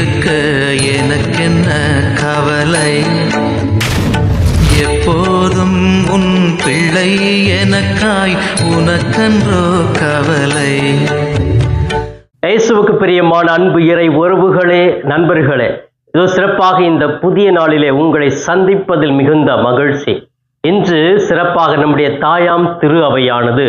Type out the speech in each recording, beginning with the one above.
இருக்க எனக்கென்ன கவலை, எப்போதும் உன் பிள்ளை எனக்காய் உனக்கன்றோ கவலை. இயேசுவுக்கு பிரியமான அன்பு இறை உறவுகளே, நண்பர்களே, இதோ சிறப்பாக இந்த புதிய நாளிலே உங்களை சந்திப்பதில் மிகுந்த மகிழ்ச்சி. இன்று சிறப்பாக நம்முடைய தாயாம் திரு அவையானது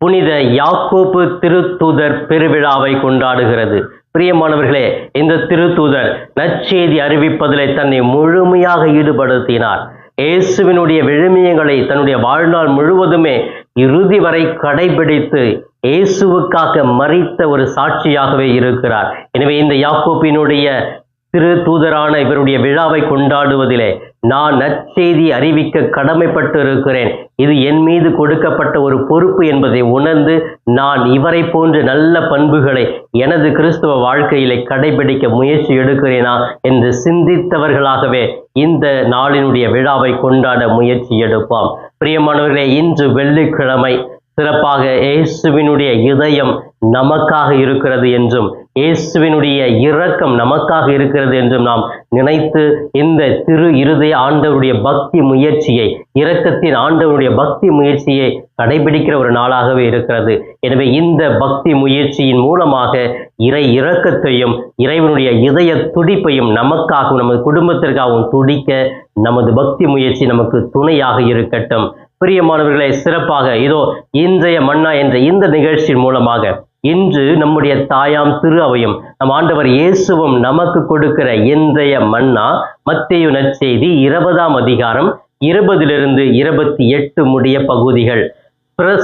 புனித யாக்கோபு திருத்தூதர் பெருவிழாவை கொண்டாடுகிறது. பிரியமானவர்களே, இந்த திருத்தூதர் நற்செய்தி அறிவிப்பதிலே தன்னை முழுமையாக ஈடுபடுத்தினார். இயேசுவினுடைய விழுமியங்களை தன்னுடைய வாழ்நாள் முழுவதுமே இறுதி வரை கடைபிடித்து இயேசுவுக்காக மரித்த ஒரு சாட்சியாகவே இருக்கிறார். எனவே இந்த யாக்கோபினுடைய திரு தூதரான இவருடைய விழாவை கொண்டாடுவதிலே நான் நற்செய்தி அறிவிக்க கடமைப்பட்டு இருக்கிறேன். இது என் மீது கொடுக்கப்பட்ட ஒரு பொறுப்பு என்பதை உணர்ந்து நான் இவரை போன்ற நல்ல பண்புகளை எனது கிறிஸ்துவ வாழ்க்கையிலே கடைபிடிக்க முயற்சி எடுக்கிறேனா என்று சிந்தித்தவர்களாகவே இந்த நாளினுடைய விழாவை கொண்டாட முயற்சி எடுப்போம். பிரியமானவர்களே, இன்று வெள்ளிக்கிழமை சிறப்பாக இயேசுவினுடைய இதயம் நமக்காக இருக்கிறது என்றும் இயேசுவினுடைய இரக்கம் நமக்காக இருக்கிறது என்றும் நாம் நினைத்து இந்த திரு இருதய ஆண்டவருடைய பக்தி முயற்சியை, இரக்கத்தின் ஆண்டவருடைய பக்தி முயற்சியை கடைபிடிக்கிற ஒரு நாளாகவே இருக்கிறது. எனவே இந்த பக்தி முயற்சியின் மூலமாக இறை இரக்கத்தையும் இறைவனுடைய இதய துடிப்பையும் நமக்காகவும் நமது குடும்பத்திற்காகவும் துடிக்க நமது பக்தி முயற்சி நமக்கு துணையாக இருக்கட்டும். பிரியமானவர்களை, சிறப்பாக இதோ இன்றைய மன்னா என்ற இந்த நிகழ்ச்சியின் மூலமாக இன்று நம்முடைய தாயாம் திரு அவையும் நம் ஆண்டவர் இயேசுவும் நமக்கு கொடுக்கிற இன்றைய மன்னா மத்தேயு நற்செய்தி 20ஆம் அதிகாரம் 20 - 28 முடிய பகுதிகள்.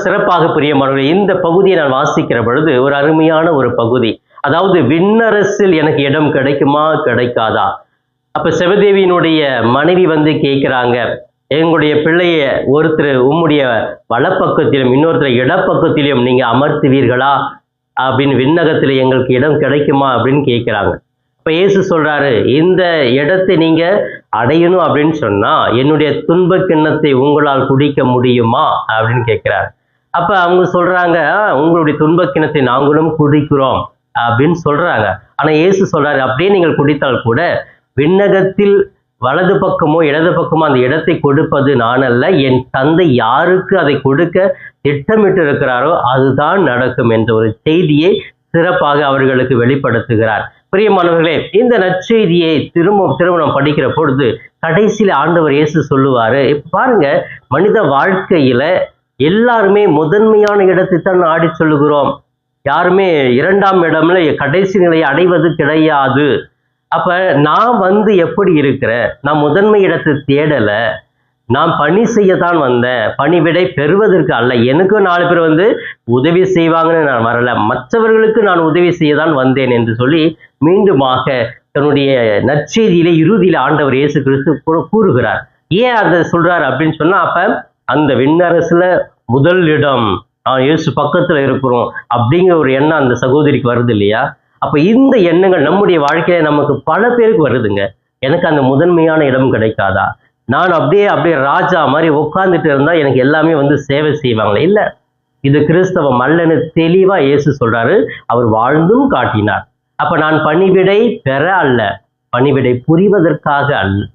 சிறப்பாக பிரியமானவர்களே, இந்த பகுதியை நான் வாசிக்கிற பொழுது ஒரு அருமையான ஒரு பகுதி. அதாவது, விண்ணரசில் எனக்கு இடம் கிடைக்குமா கிடைக்காதா? அப்ப செபதேவியினுடைய மனைவி கேட்கிறாங்க, எங்களுடைய பிள்ளைய ஒருத்தர் உம்முடைய வலப்பக்கத்திலும் இன்னொருத்தர் இடப்பக்கத்திலும் நீங்க அமர்த்துவீர்களா அப்படின்னு, விண்ணகத்துல எங்களுக்கு இடம் கிடைக்குமா அப்படின்னு கேட்கிறாங்க. இப்ப இயேசு சொல்றாரு, இந்த இடத்தை நீங்க அடையணும் அப்படின்னு சொன்னா என்னுடைய துன்ப கிண்ணத்தை உங்களால் குடிக்க முடியுமா அப்படின்னு கேட்கிறாரு. அப்ப அவங்க சொல்றாங்க, உங்களுடைய துன்ப கிண்ணத்தை நாங்களும் குடிக்கிறோம் அப்படின்னு சொல்றாங்க. ஆனா இயேசு சொல்றாரு, அப்படியே நீங்கள் குடித்தால் கூட விண்ணகத்தில் வலது பக்கமோ இடது பக்கமோ அந்த இடத்தை கொடுப்பது நான் அல்ல, என் தந்தை யாருக்கு அதை கொடுக்க திட்டமிட்டு இருக்கிறாரோ அதுதான் நடக்கும் என்ற ஒரு செய்தியை சிறப்பாக அவர்களுக்கு வெளிப்படுத்துகிறார். பிரியமானவர்களே, இந்த நற்செய்தியை திரும்ப படிக்கிற பொழுது கடைசியில் ஆண்டவர் இயேசு சொல்லுவாரு, இப்ப பாருங்க, மனித வாழ்க்கையில எல்லாருமே முதன்மையான இடத்தை தான் ஆடி சொல்லுகிறோம். யாருமே 2ஆம் இடம்ல கடைசி நிலையை அடைவது கிடையாது. அப்ப நான் எப்படி இருக்கிறேன்? நான் முதன்மை இடத்தை தேடல, நான் பணி செய்யத்தான் வந்தேன், பணிவிடை பெறுவதற்கு அல்ல. எனக்கும் 4 பேர் உதவி செய்வாங்கன்னு நான் வரல, மற்றவர்களுக்கு நான் உதவி செய்யதான் வந்தேன் என்று சொல்லி மீண்டுமாக தன்னுடைய நற்செய்தியிலே இறுதியில ஆண்டவர் இயேசு கிறிஸ்து கூறுகிறார். ஏன் அதை சொல்றாரு அப்படின்னு சொன்னா, அப்ப அந்த விண்ணரசுல முதல் இடம் நான் இயேசு பக்கத்துல இருக்கிறோம் அப்படிங்கிற ஒரு எண்ணம் அந்த சகோதரிக்கு வருது இல்லையா? அப்ப இந்த எண்ணங்கள் நம்முடைய வாழ்க்கையில நமக்கு பல பேருக்கு வருதுங்க. எனக்கு அந்த முதன்மையான இடம் கிடைக்காதா? நான் அப்படியே ராஜா மாதிரி உட்கார்ந்துட்டு இருந்தா எனக்கு எல்லாமே சேவை செய்வாங்களே? இல்ல, இது கிறிஸ்தவம் அல்லன்னு தெளிவா இயேசு சொல்றாரு. அவர் வாழ்ந்தும் காட்டினார். அப்ப நான் பணிவிடை பெற அல்ல, பணிவிடை புரிவதற்காக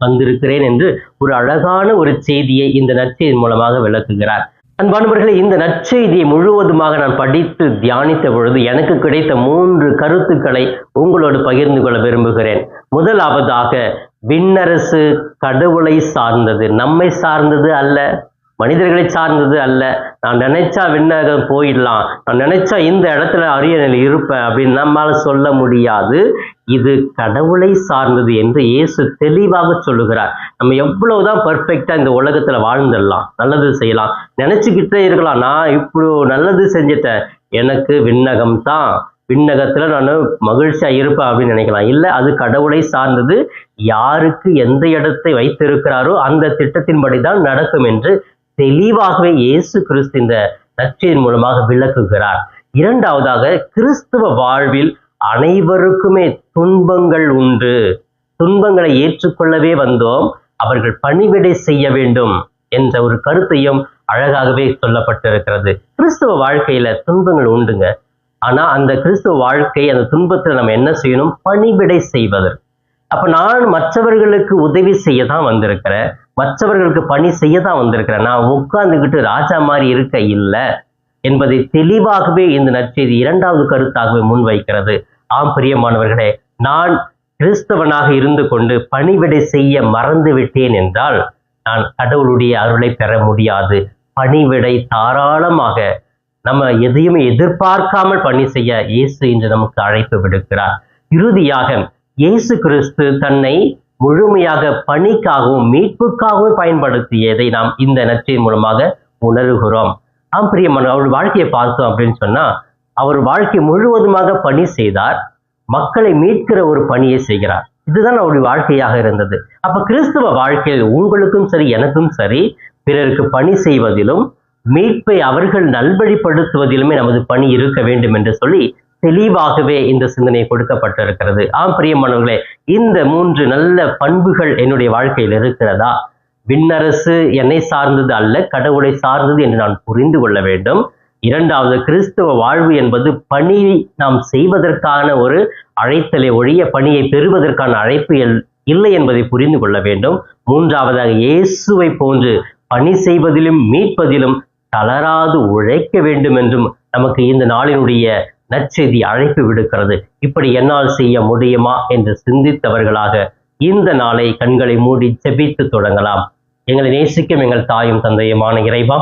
வந்திருக்கிறேன் என்று ஒரு அழகான ஒரு செய்தியை இந்த நற்செய்தி மூலமாக விளக்குகிறார். அன்பானவர்களே, இந்த நற்செய்தியை முழுவதுமாக நான் படித்து தியானித்த பொழுது எனக்கு கிடைத்த 3 கருத்துக்களை உங்களோடு பகிர்ந்து கொள்ள விரும்புகிறேன். முதலாவதாக, விண்ணரசு கடவுளை சார்ந்தது, நம்மை சார்ந்தது அல்ல, மனிதர்களை சார்ந்தது அல்ல. நான் நினைச்சா விண்ணகம் போயிடலாம், நான் நினைச்சா இந்த இடத்துல அரியணையில் இருப்பேன் அப்படின்னு நம்மால சொல்ல முடியாது. இது கடவுளை சார்ந்தது என்று இயேசு தெளிவாக சொல்லுகிறார். நம்ம எவ்வளவுதான் பர்ஃபெக்டா இந்த உலகத்துல வாழ்ந்துடலாம், நல்லது செய்யலாம், நினைச்சுக்கிட்டே இருக்கலாம், நான் இப்போ நல்லது செஞ்சுட்டேன், எனக்கு விண்ணகம் தான், விண்ணகத்துல நான் மகிழ்ச்சியா இருப்பேன் அப்படின்னு நினைக்கலாம். இல்லை, அது கடவுளை சார்ந்தது. யாருக்கு எந்த இடத்தை வைத்திருக்கிறாரோ அந்த திட்டத்தின்படி தான் நடக்கும் என்று தெளிவாகவே இயேசு கிறிஸ்து இந்த நற்செய்தியின் மூலமாக விளக்குகிறார். இரண்டாவதாக, கிறிஸ்துவ வாழ்வில் அனைவருக்குமே துன்பங்கள் உண்டு, துன்பங்களை ஏற்றுக்கொள்ளவே வந்தோம், அவர்கள் பணிவிடை செய்ய வேண்டும் என்ற ஒரு கருத்தையும் அழகாகவே சொல்லப்பட்டிருக்கிறது. கிறிஸ்துவ வாழ்க்கையில துன்பங்கள் உண்டுங்க. ஆனால் அந்த கிறிஸ்துவ வாழ்க்கை, அந்த துன்பத்தில் நம்ம என்ன செய்யணும்? பணிவிடை செய்வது. அப்போ நான் மற்றவர்களுக்கு உதவி செய்ய தான் வந்திருக்கிறேன், மற்றவர்களுக்கு பணி செய்ய தான் வந்திருக்கிறேன். நான் உட்கார்ந்துக்கிட்டு ராஜா மாதிரி இருக்க இல்லை என்பதை தெளிவாகவே இந்த நற்செய்தி இரண்டாவது கருத்தாகவே முன்வைக்கிறது. ஆம் பிரியமானவர்களே, நான் கிறிஸ்தவனாக இருந்து கொண்டு பணிவிடை செய்ய மறந்து விட்டேன் என்றால் நான் கடவுளுடைய அருளை பெற முடியாது. பணிவிடை தாராளமாக நம்ம எதையுமே எதிர்பார்க்காமல் பணி செய்ய இயேசு இன்று நமக்கு அழைப்பு விடுக்கிறார். இறுதியாக இயேசு கிறிஸ்து தன்னை முழுமையாக பணிக்காகவும் மீட்புக்காகவும் பயன்படுத்தியதை நாம் இந்த நற்செய்தி மூலமாக உணர்கிறோம். ஆம் பிரியமான, அவர் வாழ்க்கையை பார்த்தோம் அப்படின்னு சொன்னா, அவர் வாழ்க்கை முழுவதுமாக பணி செய்தார், மக்களை மீட்கிற ஒரு பணியை செய்கிறார். இதுதான் அவருடைய வாழ்க்கையாக இருந்தது. அப்ப கிறிஸ்துவ வாழ்க்கையில் உங்களுக்கும் சரி எனக்கும் சரி பிறருக்கு பணி செய்வதிலும் மீட்பை அவர்கள் நல்வழிப்படுத்துவதிலுமே நமது பணி இருக்க வேண்டும் என்று சொல்லி தெளிவாகவே இந்த சிந்தனை கொடுக்கப்பட்டிருக்கிறது. ஆம் பிரியமானவர்களே, இந்த 3 நல்ல பண்புகள் என்னுடைய வாழ்க்கையில் இருக்கிறதா? விண்ணரசு என்னை சார்ந்தது அல்ல, கடவுளை சார்ந்தது என்று நான் புரிந்து கொள்ள வேண்டும். இரண்டாவது, கிறிஸ்துவ வாழ்வு என்பது பணி நாம் செய்வதற்கான ஒரு அழைத்தலை ஒழிய பணியை பெறுவதற்கான அழைப்பு இல்லை என்பதை புரிந்து கொள்ள வேண்டும். மூன்றாவதாக, இயேசுவை போன்று பணி செய்வதிலும் மீட்பதிலும் தளராது உழைக்க வேண்டும் என்றும் நமக்கு இந்த நாளினுடைய நற்செய்தி அழைப்பு விடுக்கிறது. இப்படி என்னால் செய்ய முடியுமா என்று சிந்தித்தவர்களாக இந்த நாளை கண்களை மூடி ஜெபித்து தொடங்கலாம். எங்களை நேசிக்கும் எங்கள் தாயும் தந்தையுமான இறைவா,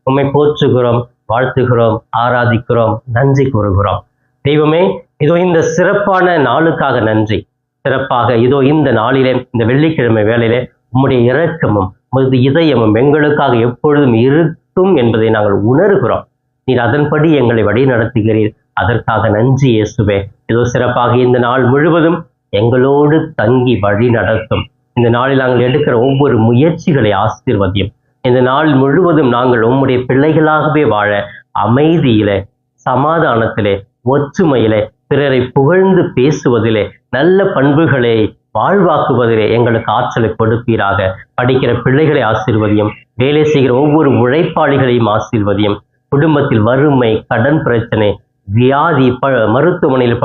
உம்மை போற்றுகிறோம், வாழ்த்துகிறோம், ஆராதிக்கிறோம், நன்றி கூறுகிறோம். தெய்வமே, இதோ இந்த சிறப்பான நாளுக்காக நன்றி. சிறப்பாக இதோ இந்த நாளிலே, இந்த வெள்ளிக்கிழமை வேளையிலே உம்முடைய இரக்கமும் உமது இதயமும் எங்களுக்காக எப்பொழுதும் இருக்கும் என்பதை நாங்கள் உணர்கிறோம். நீர் அதன்படி எங்களை வழி நடத்துகிறீர். அதற்காக நன்றி இயேசுவே. இதோ சிறப்பாக இந்த நாள் முழுவதும் எங்களோடு தங்கி வழி நடத்தும். இந்த நாளில் நாங்கள் எடுக்கிற ஒவ்வொரு முயற்சிகளை ஆசீர்வதியும். இந்த நாள் முழுவதும் நாங்கள் உம்முடைய பிள்ளைகளாகவே வாழ அமைதியிலே, சமாதானத்திலே, ஒற்றுமையிலே, பிறரை புகழ்ந்து பேசுவதிலே, நல்ல பண்புகளை வாழ்வாக்குவதிலே எங்களுக்கு ஆற்றலை கொடுப்பீராக. படிக்கிற பிள்ளைகளை ஆசீர்வதியும். வேலை செய்கிற ஒவ்வொரு உழைப்பாளிகளையும் ஆசீர்வதியும். குடும்பத்தில் வறுமை, கடன் பிரச்சனை, வியாதி, மருத்துவமனையில்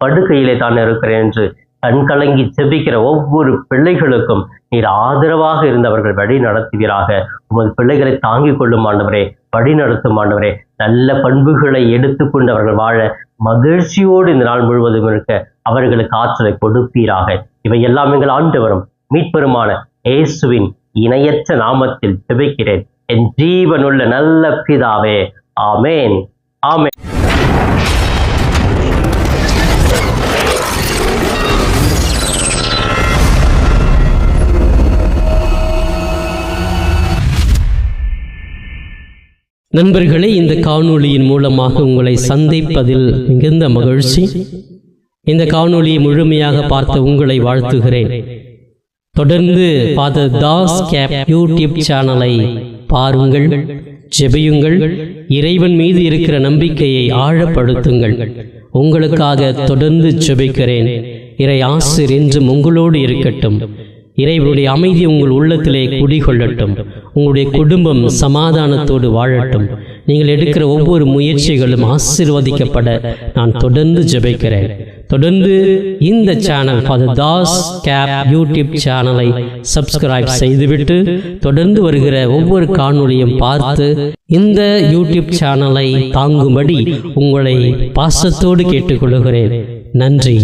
படுக்கையிலே தான் இருக்கிறேன் என்று கண்கலங்கி செபிக்கிற ஒவ்வொரு பிள்ளைகளுக்கும் நீர் ஆதரவாக இருந்தவர்கள் வழி நடத்துவீராக. உமது பிள்ளைகளை தாங்கிக் கொள்ளும் ஆண்டவரே, வழி நடத்தும் ஆண்டவரே. நல்ல பண்புகளை எடுத்துக்கொண்டு அவர்கள் வாழ மகிழ்ச்சியோடு இந்த நாள் முழுவதும் இருக்க அவர்களுக்கு ஆற்றலை கொடுப்பீராக. இவை எல்லாம் எங்கள் ஆண்டவரும் மீட்பெருமான இயேசுவின் இணையற்ற நாமத்தில் ஜெபிக்கிறேன் என் ஜீவனுள்ள நல்ல பிதாவே. ஆமேன், ஆமேன். நண்பர்களே, இந்த காணொளியின் மூலமாக உங்களை சந்திப்பதில் மிகுந்த மகிழ்ச்சி. இந்த காணொளியை முழுமையாக பார்த்த உங்களை வாழ்த்துகிறேன். தொடர்ந்து ஃபாதர் தாஸ் கேப் யூடியூப் சேனலை பாருங்கள், ஜெபியுங்கள், இறைவன் மீது இருக்கிற நம்பிக்கையை ஆழப்படுத்துங்கள். உங்களுக்காக தொடர்ந்து ஜெபிக்கிறேன். இறை ஆசிர் என்றும் உங்களோடு இருக்கட்டும். இறைவனுடைய அமைதி உங்கள் உள்ளத்திலே குடிகொள்ளட்டும். உங்களுடைய குடும்பம் சமாதானத்தோடு வாழட்டும். நீங்கள் எடுக்கிற ஒவ்வொரு முயற்சிகளும் ஆசீர்வதிக்கப்பட நான் தொடர்ந்து ஜெபிக்கிறேன். தொடர்ந்து இந்த சேனல் ஃபாதர் தாஸ் கேப் யூடியூப் சேனலை சப்ஸ்கிரைப் செய்துவிட்டு தொடர்ந்து வருகிற ஒவ்வொரு காணொளியும் பார்த்து இந்த யூடியூப் சேனலை தாங்கும்படி உங்களை பாசத்தோடு கேட்டுக்கொள்கிறேன். நன்றி.